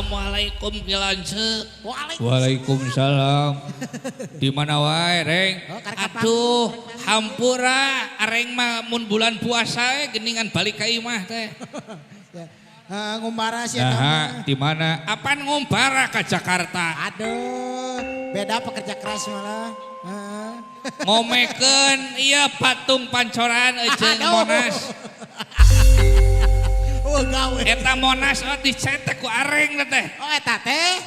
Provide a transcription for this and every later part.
Assalamualaikum Kilance. Waalaikumsalam. Di mana wae, Reng? Aduh, hampura areng mah mun bulan puasa geningan balik ka imah teh. Ngumbara sih Nah, di mana? Apaan ngumpara ke Jakarta? Aduh, beda pekerja keras malah. Ngomeken iya patung pancoran jeung Monas. Oh gawe. Eta Monas dicetek ku areng teh. Oh eta teh.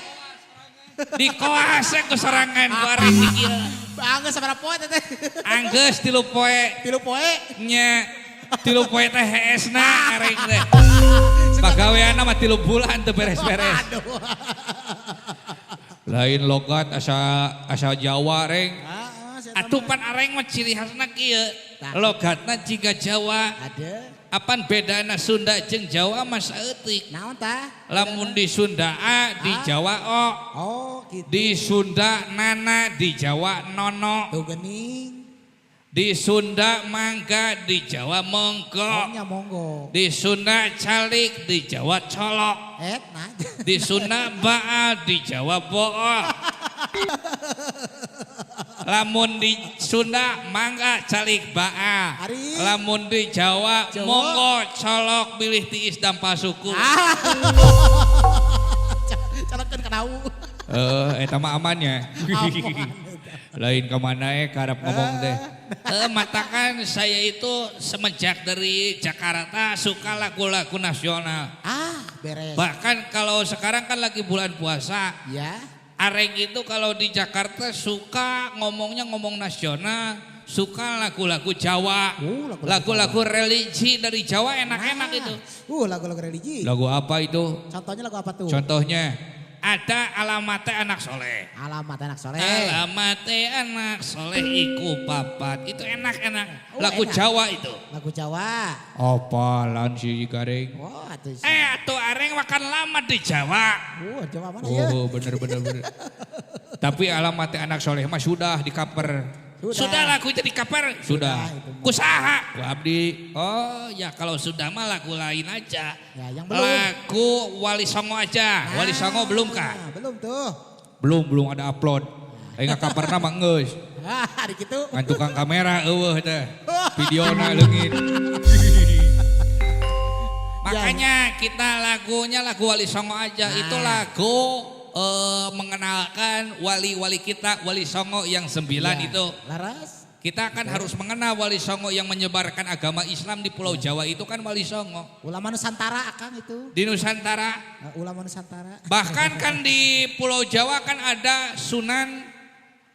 Di koase ku serangan ku areng dikil. Anggeus sabaraha poe teh? Anggeus 3 poe. 3 poe. Nya 3 poe teh heesna areng teh. Pagaweanna mah 3 bulan teu beres-beres. Lain logat asa Jawa, Reng. Atuh pan areng mah ciri khasna kieu. Logatna jiga Jawa. Ada. Apan bedana Sunda jeung Jawa mah saeutik. Naon tah? Lamun di Sunda di Jawa o. Oh gitu. Di Sunda nana, di Jawa nono. Tuh geuning. Di Sunda mangga, di Jawa monggo. Nya monggo. Di Sunda calik, di Jawa colok. Nah. Di Sunda baal, di Jawa bool. Lamun di Sunda mangga calik baal. Ari. Lamun di Jawa monggo colok bilih tiis dampal suku. Colokeun ka dawu. Eta mah amannya. Lain kemana karep ngomong teh. Matakan saya itu semenjak dari Jakarta suka lagu-lagu nasional. Beres. Bahkan kalau sekarang kan lagi bulan puasa. Ya. Areng itu kalau di Jakarta suka ngomongnya ngomong nasional, suka lagu-lagu Jawa, lagu-lagu religi dari Jawa enak-enak itu. Lagu-lagu religi. Lagu apa itu? Contohnya lagu apa tuh? Contohnya? Ada Alamate Anak Soleh. Alamat anak soleh. Alamate Anak Soleh iku papat. Itu enak-enak. Oh, Lagu enak. Jawa itu. Lagu Jawa. Apalan si Gareng? Wah, atuh. Tuh Areng makan lama di Jawa. Jawa mana ya? Oh bener. Tapi alamat anak soleh mah sudah di cover. Sudah lagu itu di cover? Sudah. Kusaha? Ku abdi. Oh ya kalau sudah mah lagu lain aja. Ya, yang belum. Lagu Wali Songo aja. Wali Songo belum kah? Belum tuh. Belum ada upload. Aing coverna mah geus. Hari gitu. Ngan tukang kamera eueuh teh. Videona leungit. Makanya kita lagunya lagu Wali Songo aja. Itu lagu mengenalkan wali-wali kita, Wali Songo yang 9 itu. Laras. Kita kan harus mengenal Wali Songo yang menyebarkan agama Islam di Pulau Jawa itu kan Wali Songo. Ulama Nusantara akang itu. Di Nusantara. Ulama Nusantara. Bahkan kan di Pulau Jawa kan ada Sunan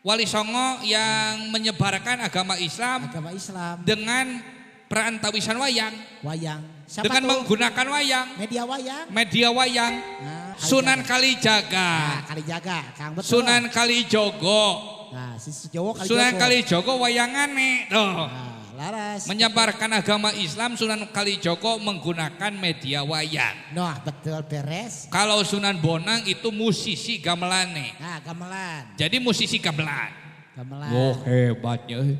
Wali Songo yang menyebarkan agama Islam. Agama Islam. Dengan perantawisan wayang. Wayang. Siapa Dengan tuh? menggunakan wayang. Media wayang. Media wayang. Sunan Kalijaga. Kalijaga, Kang betul. Sunan Kalijogo. Nah, si Jawa Kalijogo. Sunan Kalijogo wayangane tuh. Laras. Menyebarkan agama Islam Sunan Kalijogo menggunakan media wayang. Nah, betul beres. Kalau Sunan Bonang itu musisi gamelane. Nah, gamelan. Jadi musisi gamelan. Gamelan. Oh hebatnya.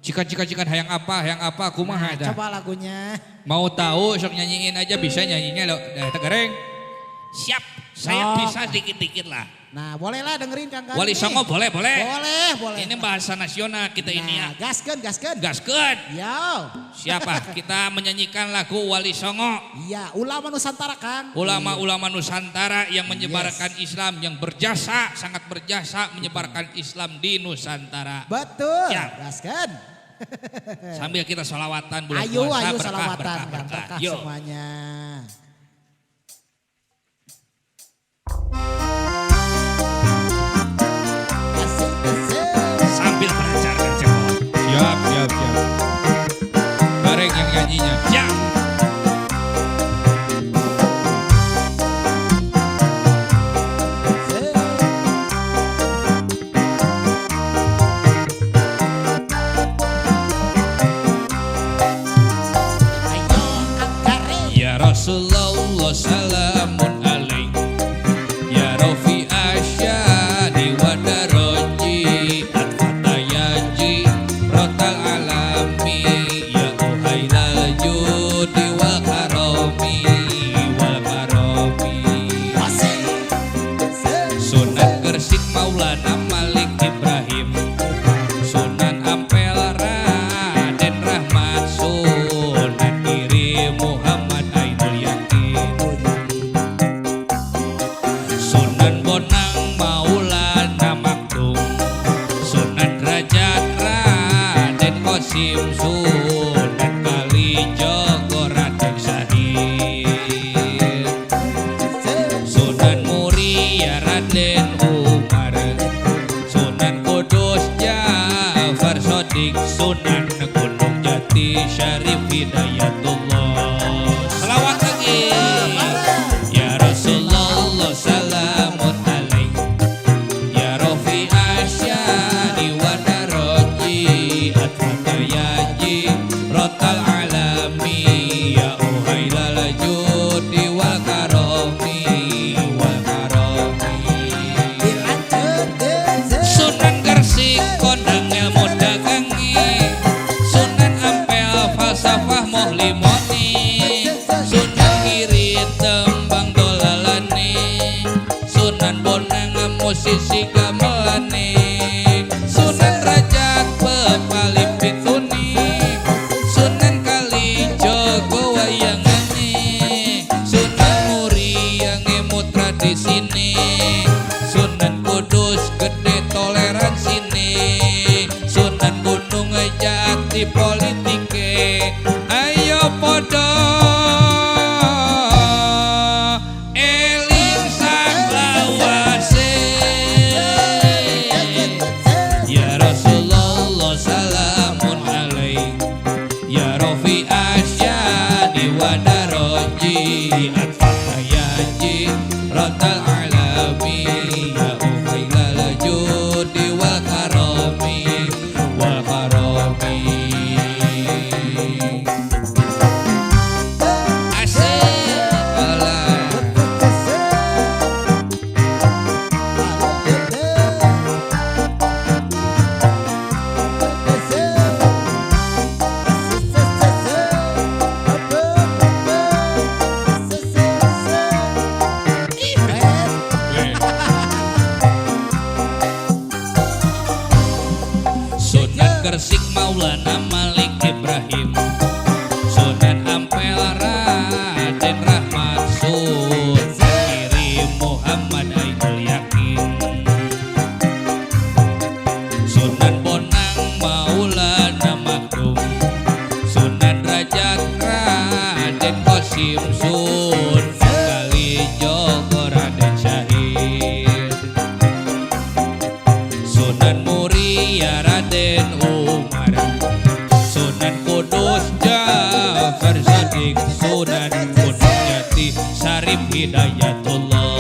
Cikan hayang apa kumaha dah. Coba lagunya. Mau tahu sok nyanyiin aja bisa nyanyinya lo. Gareng. Siap, saya bisa dikit-dikit lah. Nah, bolehlah dengerin Kang Gani. Wali Songo boleh. Boleh. Ini bahasa nasional kita ini ya. Gaskeun. Gaskeun. Yo. Siapa? Kita menyanyikan lagu Wali Songo. Iya, ulama Nusantara Kang. Ulama-ulama Nusantara yang menyebarkan Islam, yang berjasa, sangat berjasa menyebarkan Islam di Nusantara. Betul. Siap. Gaskeun. Sambil kita sholawatan bulan Ayo puasa, salawatan berkah. Yuk. Yuk. Semuanya. Sambil belajar Jawa. Siap. Gareng yang nyanyinya. Ya. Ya Rasulullah salamun alaik. Ya Rafi asyadi wa daraji al-fatayaji rotal alami. Ya uhailal judi wal karomi. limoni Sunan kiri tembang dolalane Sunan bonang musisi gamelane Sunan rajak pepalip pituni Sunan kalijogo wayangane Sunan muri yang emut tradisine Sunan kudus gede toleransi Sunan gunung jati politike ayo podo eling saklawase ya Rasulullah salamun alaik ya Rafi asyadi wadaroji atfahayaji rotal alami ya ufailal judi wal karomi wal karomi asik Allah Sunan Gresik Maulana Malik Ibrahim Sunan Ampel Raden Rahmat Sunan Kiri Muhammad Ainul Yakin Sunan Bonang Maulana Makdum Sunan Rajat Raden Qasim Sunan Kalijogo Raden Syahid Sunan Muria Raden Umar Sunan Kudus Jafar Sadiq Sunan Gunung Jati Sarip Hidayatullah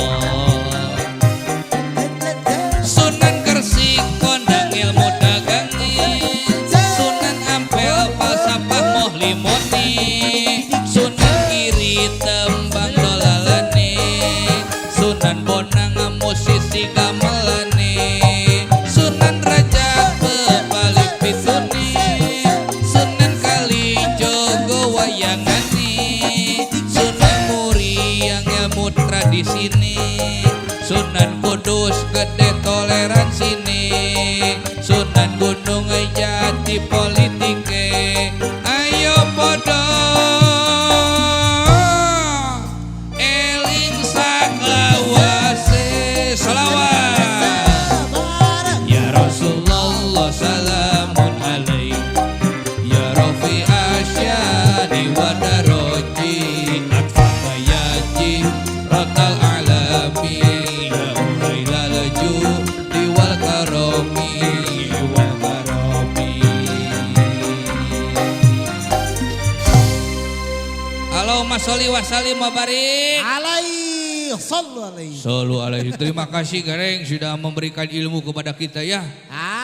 Sunan Gresik Kondang Ilmu Dagangi Sunan Ampel Falsafah Mohlimoni Sunan Kiri Tembang Dolalane Sunan Bonang Musisi Gamelane Sunan Raja Pepalip Pituni Sunan Kalijogo wayangane Sunan Muri yang ilmu tradisine Sunan Kudus gede toleransi Sunan Gunung Jati politike ayo podo eling saklawase selawat ya Rasulullah salamun alaik ya Rafi asyadi wadaroji atfahayaji rotal alami ya urailal judi wal karomi wal karomi. Allahumma sholli wa sallim wa barik Sallu alaihi. Sallu alaihi. Terima kasih Gareng sudah memberikan ilmu kepada kita ya.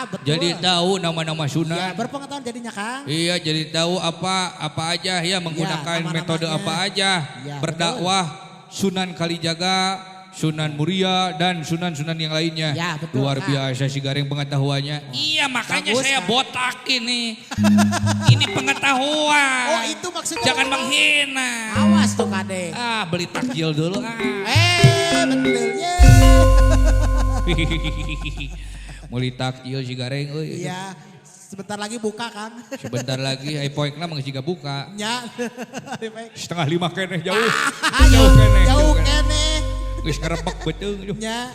Betul. Jadi tahu nama-nama Ya, sunan. berpengetahuan jadinya Kang. Iya, jadi tahu apa aja ya menggunakan nama-namanya. metode apa aja Ya, berdakwah Sunan Kalijaga, Sunan Muria dan sunan-sunan yang lainnya. Ya, betul, Luar Kang. biasa si Gareng pengetahuannya. Iya makanya Bagus, saya Kang. botak ini. Ini pengetahuan. Oh, itu maksudnya. Jangan menghina. Awas tuh Kade. Beli takjil dulu Betulnya. Mulai takjil si Gareng euy. Iya. Sebentar lagi buka Kang. Sebentar lagi poekna mah geus buka. Nya. 4:30 keneh jauh. Jauh kene. Geus karebek beuteung. Nya.